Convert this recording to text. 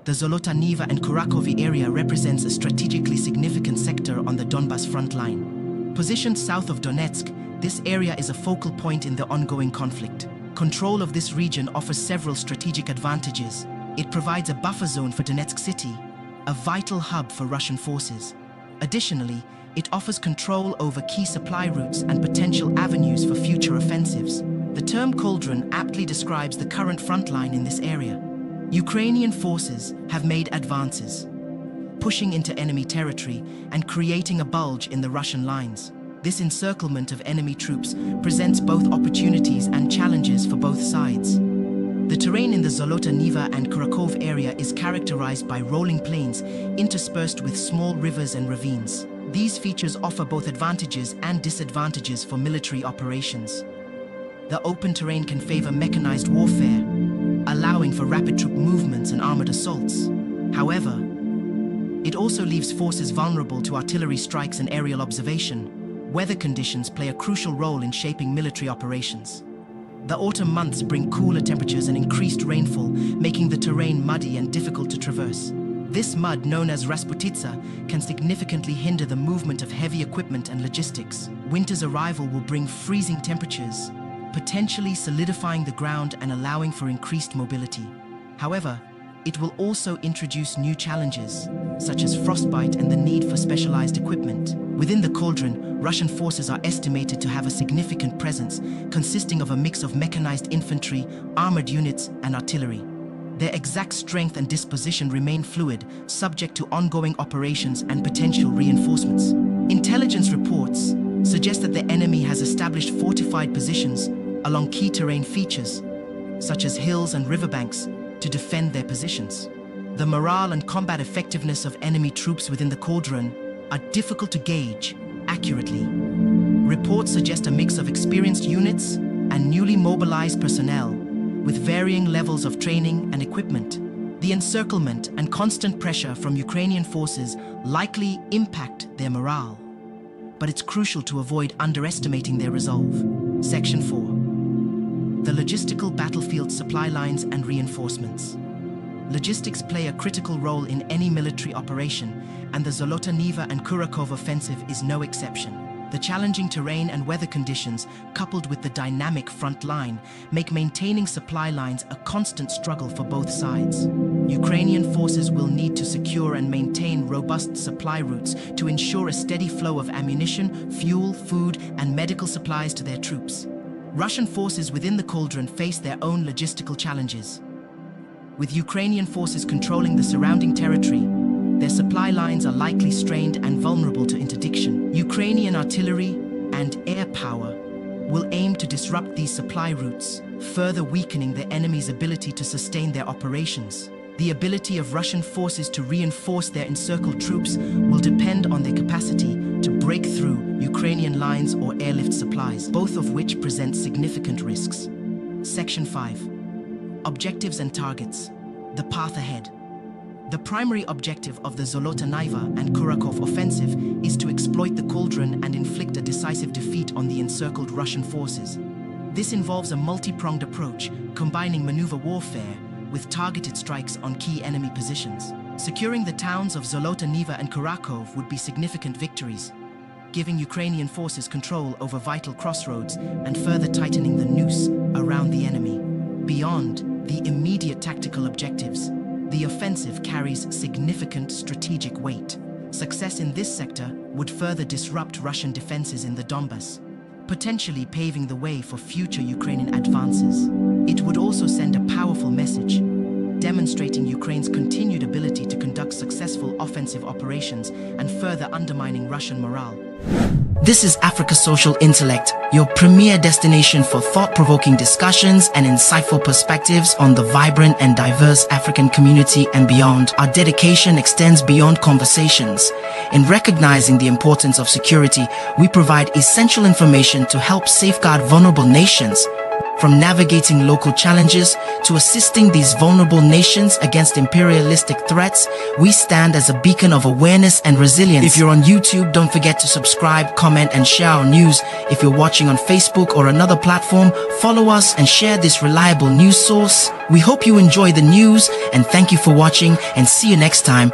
The Zolota, Nyva and Kurakhove area represents a strategically significant sector on the Donbas front line. Positioned south of Donetsk, this area is a focal point in the ongoing conflict. Control of this region offers several strategic advantages. It provides a buffer zone for Donetsk city, a vital hub for Russian forces. Additionally, it offers control over key supply routes and potential avenues for future offensives. The term Cauldron aptly describes the current front line in this area. Ukrainian forces have made advances, pushing into enemy territory and creating a bulge in the Russian lines. This encirclement of enemy troops presents both opportunities and challenges for both sides. The terrain in the Zolota, Nyva and Kurakhove area is characterized by rolling plains interspersed with small rivers and ravines. These features offer both advantages and disadvantages for military operations. The open terrain can favor mechanized warfare, allowing for rapid troop movements and armored assaults. However, it also leaves forces vulnerable to artillery strikes and aerial observation. Weather conditions play a crucial role in shaping military operations. The autumn months bring cooler temperatures and increased rainfall, making the terrain muddy and difficult to traverse. This mud, known as Rasputitsa, can significantly hinder the movement of heavy equipment and logistics. Winter's arrival will bring freezing temperatures, potentially solidifying the ground and allowing for increased mobility. However, it will also introduce new challenges, such as frostbite and the need for specialized equipment. Within the Cauldron, Russian forces are estimated to have a significant presence, consisting of a mix of mechanized infantry, armored units, and artillery. Their exact strength and disposition remain fluid, subject to ongoing operations and potential reinforcements. Intelligence reports suggest that the enemy has established fortified positions along key terrain features, such as hills and riverbanks, to defend their positions. The morale and combat effectiveness of enemy troops within the Cauldron are difficult to gauge accurately. Reports suggest a mix of experienced units and newly mobilized personnel, with varying levels of training and equipment. The encirclement and constant pressure from Ukrainian forces likely impact their morale, but it's crucial to avoid underestimating their resolve. Section 4. The logistical battlefield supply lines and reinforcements. Logistics play a critical role in any military operation, and the Zolota, Nyva and Kurakhove offensive is no exception. The challenging terrain and weather conditions, coupled with the dynamic front line, make maintaining supply lines a constant struggle for both sides. Ukrainian forces will need to secure and maintain robust supply routes to ensure a steady flow of ammunition, fuel, food, and medical supplies to their troops. Russian forces within the Cauldron face their own logistical challenges. With Ukrainian forces controlling the surrounding territory, their supply lines are likely strained and vulnerable to interdiction. Ukrainian artillery and air power will aim to disrupt these supply routes, further weakening the enemy's ability to sustain their operations. The ability of Russian forces to reinforce their encircled troops will depend on their capacity to break through Ukrainian lines or airlift supplies, both of which present significant risks. Section 5. Objectives and targets. The path ahead. The primary objective of the Zolota, Nyva and Kurakhove offensive is to exploit the Cauldron and inflict a decisive defeat on the encircled Russian forces. This involves a multi-pronged approach, combining maneuver warfare with targeted strikes on key enemy positions. Securing the towns of Zolota, Nyva and Kurakhove would be significant victories, giving Ukrainian forces control over vital crossroads and further tightening the noose around the enemy. Beyond the immediate tactical objectives, the offensive carries significant strategic weight. Success in this sector would further disrupt Russian defenses in the Donbas, potentially paving the way for future Ukrainian advances. It would also send a powerful message, demonstrating Ukraine's continued ability to conduct successful offensive operations and further undermining Russian morale. This is Africa Social Intellect, your premier destination for thought-provoking discussions and insightful perspectives on the vibrant and diverse African community and beyond. Our dedication extends beyond conversations. In recognizing the importance of security, we provide essential information to help safeguard vulnerable nations. From navigating local challenges to assisting these vulnerable nations against imperialistic threats, we stand as a beacon of awareness and resilience. If you're on YouTube, don't forget to subscribe, comment, and share our news. If you're watching on Facebook or another platform, follow us and share this reliable news source. We hope you enjoy the news, and thank you for watching, and see you next time.